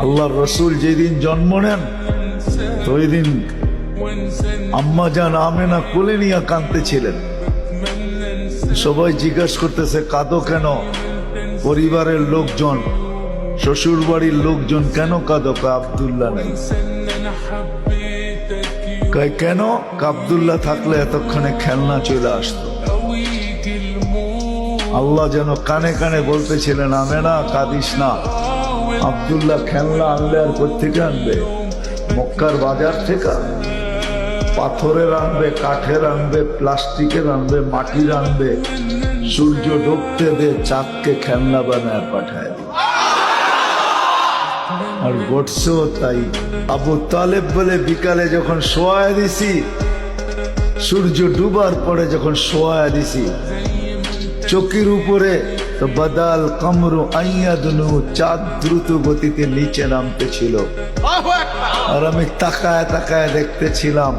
আল্লাহর রসুল যেদিন জন্ম নেন তো ওই দিন আম্মা জান আমেনা কোলে নিয়ে কাঁদতেছিলেন। সবাই জিজ্ঞাসা করতেছে কাঁদো কেন? পরিবারের লোকজন, শ্বশুর বাড়ির লোকজন কেন কাঁদো? আব্দুল্লাহ নাই। কেন? আব্দুল্লাহ থাকলে এতক্ষণে খেলনা চলে আসতো। আল্লাহ যেন কানে কানে বলতেছিলেন আমেনা কাঁদিস না, আব্দুল্লাহ খেলনা আনলে আর কোত্থেকে আনবে? মক্কার বাজার থেকে পাথরের আনবে, কাঠের আনবে, প্লাস্টিকের আনবে, মাটির আনবে। সূর্য ডুবতে দে, চাঁদকে খেলনা বানায় পাঠায়। আর ঘটছেও তাই। আবু তালেব বলে বিকালে যখন শোয়া দিছি, সূর্য ডুবার পরে যখন শোয়া দিছি চোখের উপরে, তো বাদাল কামরু আইয়াদনু, চাঁদ দ্রুত গতিতে নিচে নামতেছিল। আর আমি তাকায় তাকায় দেখতেছিলাম।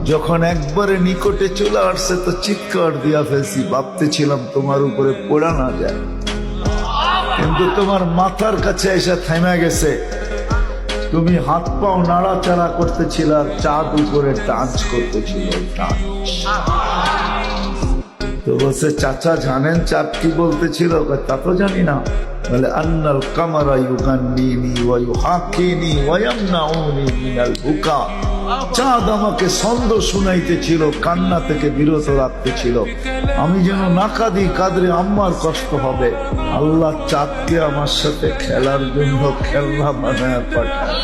যখন একবারে নিকটে চলে আসছে তো চিৎকার দিয়া ফেলছি, ভাবতেছিলাম তোমার উপরে পড়া না যায়, কিন্তু তোমার মাথার কাছে এসে থেমে গেছে। তুমি হাত পাও নাড়াচাড়া করতেছিল আর চাঁদ উপরে ডান্স করতেছিল। তো বলছে চাচা জানেন চাঁদ কি বলতেছিল? তা তো জানি না। বলে আন্নাল কামারা ইউগান্নিনি ওয়া ইউহাকিনি ওয়া ইয়ামনাউনি মিনাল বুকা। চাঁদ আমাকে ছন্দ শুনাইতেছিল, কান্না থেকে বিরত রাখতেছিল। আমি যেন না কাঁদি, কাঁদলে আম্মার কষ্ট হবে। আল্লাহ চাঁদকে আমার সাথে খেলার জন্য খেলনা বানায় পাঠায়।